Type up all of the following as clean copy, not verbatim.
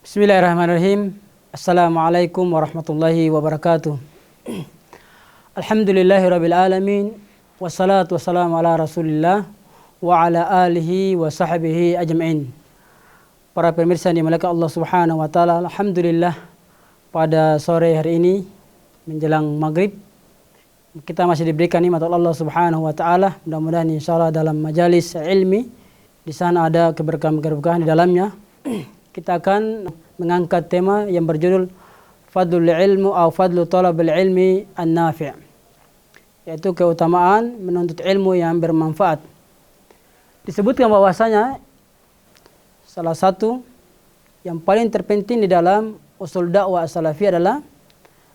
Bismillahirrahmanirrahim. Assalamualaikum warahmatullahi wabarakatuh. Alhamdulillahirabbil alamin. Wassalatu wassalamu ala Rasulillah wa ala alihi wa sahbihi ajma'in. Para pemirsa yang dimuliakan Allah Subhanahu wa taala, alhamdulillah pada sore hari ini menjelang maghrib kita masih diberikan nikmat Allah Subhanahu wa taala. Mudah-mudahan insyaallah dalam majalis ilmi di sana ada keberkahan-keberkahan di dalamnya. Kita akan mengangkat tema yang berjudul Fadlul Ilmu atau Fadlu Talabil Ilmi An-Nafi', yaitu keutamaan menuntut ilmu yang bermanfaat. Disebutkan bahwasanya salah satu yang paling terpenting di dalam usul dakwah as-salafi adalah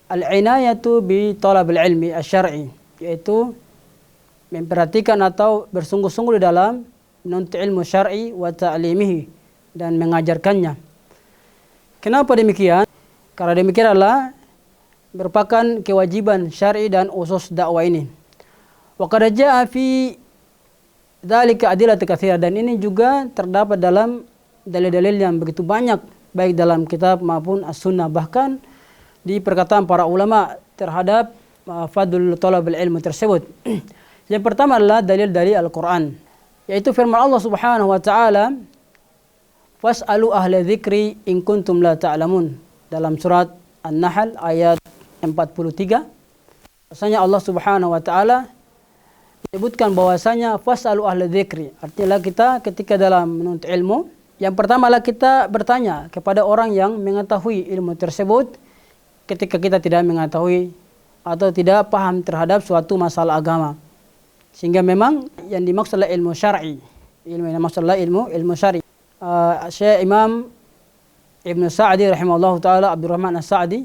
al-inayatu bi talabil ilmi asy-syar'i, yaitu memperhatikan atau bersungguh-sungguh di dalam menuntut ilmu syar'i wa ta'limihi, dan mengajarkannya. Kenapa demikian? Karena demikian adalah merupakan kewajiban syar'i dan usus dakwah ini. Wa qad jaa'a fi dzalika adillatun katsira, dan ini juga terdapat dalam dalil-dalil yang begitu banyak baik dalam kitab maupun as-sunnah, bahkan di perkataan para ulama terhadap fadlul talabil ilmu tersebut. Yang pertama adalah dalil dari Al-Qur'an, yaitu firman Allah Subhanahu wa taala, Fas'alu ahla dzikri in kuntum la ta'lamun, dalam surat An-Nahl ayat 43. Bahwasanya Allah Subhanahu wa taala menyebutkan bahwasanya fas'alu ahla dzikri, artinya kita ketika dalam menuntut ilmu, yang pertama adalah kita bertanya kepada orang yang mengetahui ilmu tersebut ketika kita tidak mengetahui atau tidak paham terhadap suatu masalah agama. Sehingga memang yang dimaksud adalah ilmu syar'i. Ilmu yang dimaksud adalah ilmu syar'i. Syekh Imam Ibnu Sa'di rahimahullah ta'ala, Abdurrahman As-Sa'di,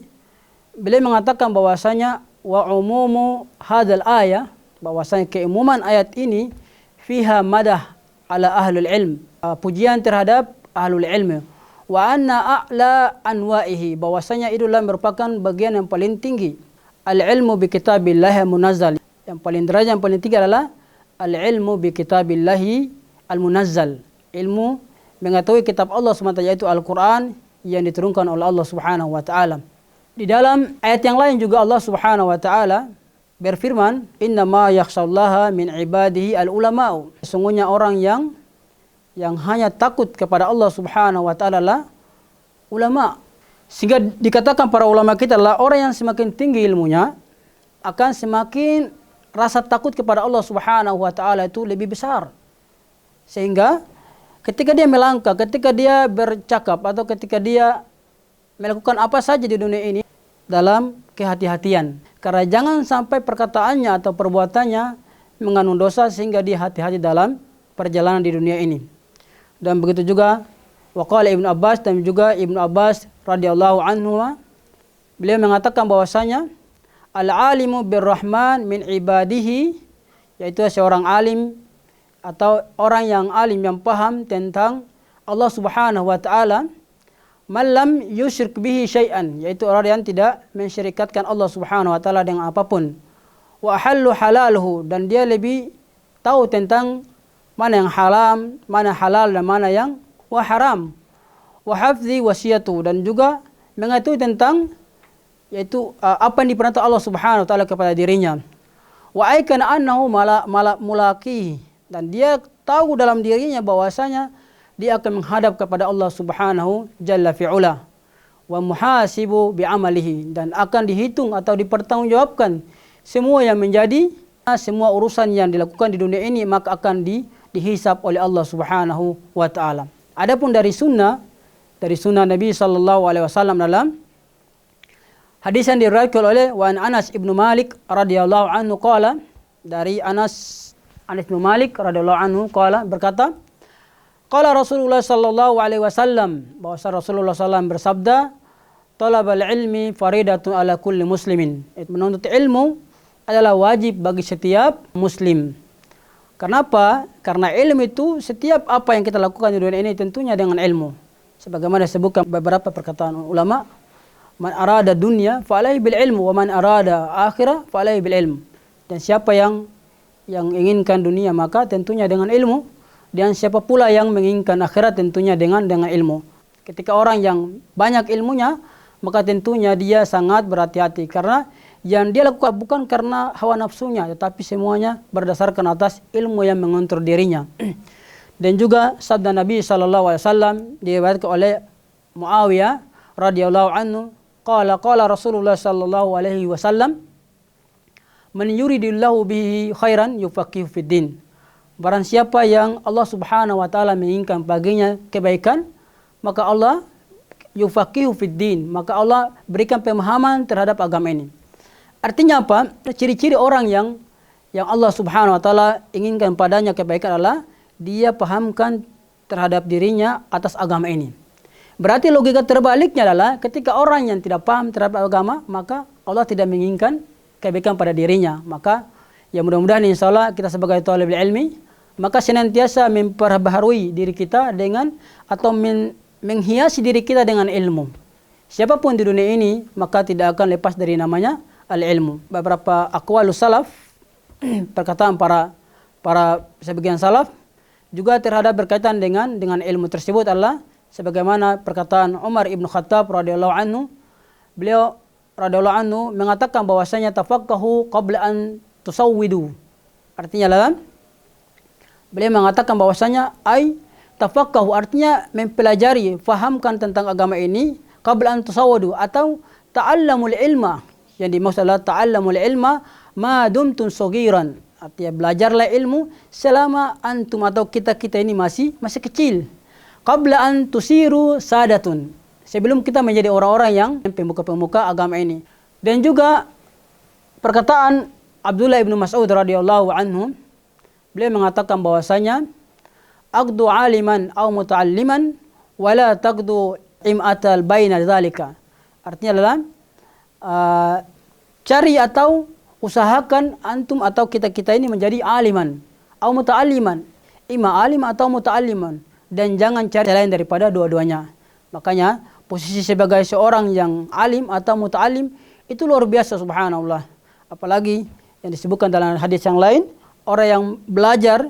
beliau mengatakan bahwasanya wa umumu hadzal ayah, bahwasanya keumuman ayat ini fiha madah ala ahlul ilm, pujian terhadap ahlul ilm, wa anna a'la anwa'ihi, bahwasanya itulah merupakan bagian yang paling tinggi al ilmu bi kitabillahi munazzal, yang paling derajat yang paling tinggi adalah al ilmu bi kitabillahi al munazzal, ilmu mengetahui kitab Allah SWT, yaitu Al-Quran yang diturunkan oleh Allah Subhanahu wa taala. Di dalam ayat yang lain juga Allah Subhanahu wa taala berfirman, innama yakhshallaha min ibadihi al-ulama'u, sesungguhnya orang yang hanya takut kepada Allah Subhanahu wa taala adalah ulama. Sehingga dikatakan para ulama kita adalah orang yang semakin tinggi ilmunya akan semakin rasa takut kepada Allah Subhanahu wa taala itu lebih besar. Sehingga ketika dia melangkah, ketika dia bercakap, atau ketika dia melakukan apa saja di dunia ini dalam kehati-hatian. Karena jangan sampai perkataannya atau perbuatannya mengandung dosa sehingga dia hati-hati dalam perjalanan di dunia ini. Dan begitu juga waqala Ibnu Abbas, dan juga Ibnu Abbas radhiyallahu anhu, beliau mengatakan bahwasanya al-alimu birrahman min ibadihi, yaitu seorang alim atau orang yang alim yang paham tentang Allah Subhanahu wa taala, man lam yusyrik bihi syai'an, yaitu orang yang tidak mensyirikatkan Allah Subhanahu wa taala dengan apapun, wa halallu halaluhu, dan dia lebih tahu tentang mana yang haram, mana halal, dan mana yang haram, wa hafzi wasiyatu, dan juga mengetahui tentang yaitu apa yang diperintahkan Allah Subhanahu wa taala kepada dirinya, wa aikana annahu mulaqi, dan dia tahu dalam dirinya bahwasanya dia akan menghadap kepada Allah Subhanahu jalla fi'ula, wa muhasibu bi'amalihi, dan akan dihitung atau dipertanggungjawabkan semua yang menjadi semua urusan yang dilakukan di dunia ini, maka akan dihisab oleh Allah Subhanahu wa taala. Adapun dari sunnah Nabi sallallahu alaihi wasallam dalam hadis yang diriwayatkan oleh Anas ibnu Malik radhiyallahu anhu qala, dari Anas bin Malik radhiyallahu anhu berkata, qala Rasulullah sallallahu alaihi wasallam, bahwa Rasulullah sallallahu bersabda, talabul ilmi faridatun ala kulli muslimin, menuntut ilmu adalah wajib bagi setiap muslim. Kenapa? Karena ilmu itu, setiap apa yang kita lakukan di dunia ini tentunya dengan ilmu. Sebagaimana disebutkan beberapa perkataan ulama, man arada dunya fa alaihi bil ilmu, wa man arada akhirah fa alaihi bil ilm. Dan siapa yang inginkan dunia maka tentunya dengan ilmu, dan siapa pula yang menginginkan akhirat tentunya dengan ilmu. Ketika orang yang banyak ilmunya, maka tentunya dia sangat berhati-hati. Karena yang dia lakukan bukan karena hawa nafsunya, tetapi semuanya berdasarkan atas ilmu yang mengontrol dirinya. Dan juga sabda Nabi SAW diriwayatkan oleh Muawiyah radhiyallahu anhu, qala Rasulullah SAW, man yuridillahu bihi khairan yufaqihu fid din. Barang siapa yang Allah Subhanahu wa taala menginginkan baginya kebaikan, maka Allah yufaqihu fid din, maka Allah berikan pemahaman terhadap agama ini. Artinya apa? Ciri-ciri orang yang Allah Subhanahu wa taala inginkan padanya kebaikan adalah dia pahamkan terhadap dirinya atas agama ini. Berarti logika terbaliknya adalah ketika orang yang tidak paham terhadap agama, maka Allah tidak menginginkan kebaikan pada dirinya. Maka ya mudah-mudahan insyaallah kita sebagai thalibul ilmi maka senantiasa memperbaharui diri kita dengan atau menghiasi diri kita dengan ilmu. Siapapun di dunia ini maka tidak akan lepas dari namanya al-ilmu. Beberapa aqwalus salaf, perkataan para sebagian salaf juga terhadap berkaitan dengan ilmu tersebut adalah sebagaimana perkataan Umar ibn Khattab radhiyallahu anhu. Beliau radhiyallahu anhu mengatakan bahwasanya tafaqahu qabla an tusawwidu. Artinya adalah beliau mengatakan bahwasanya tafaqahu artinya mempelajari, fahamkan tentang agama ini qabla an tusawwadu atau ta'allamul ilma. Yang dimaksud adalah ta'allamul ilma ma dumtum saghiran. Artinya belajarlah ilmu selama antum atau kita ini masih kecil. Qabla an tusiru sadatun. Sebelum kita menjadi orang-orang yang pemuka-pemuka agama ini. Dan juga perkataan Abdullah ibn Mas'ud radhiyallahu anhu, beliau mengatakan bahwasanya aqdu aliman aw muta'alliman wala taqdu im'atal baina dzalika. Artinya adalah cari atau usahakan antum atau kita ini menjadi aliman aw muta'alliman, ima alim atau muta'alliman, dan jangan cari lain daripada dua-duanya. Makanya posisi sebagai seorang yang alim atau muta'allim itu luar biasa, subhanallah. Apalagi yang disebutkan dalam hadis yang lain, orang yang belajar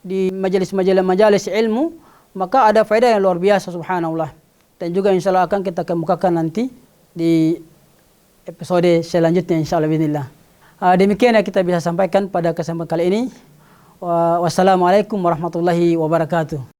di majalis ilmu maka ada faedah yang luar biasa, subhanallah. Dan juga insyaallah akan kita kemukakan nanti di episode selanjutnya insyaallah bismillah. Demikian yang kita bisa sampaikan pada kesempatan kali ini. Wassalamualaikum warahmatullahi wabarakatuh.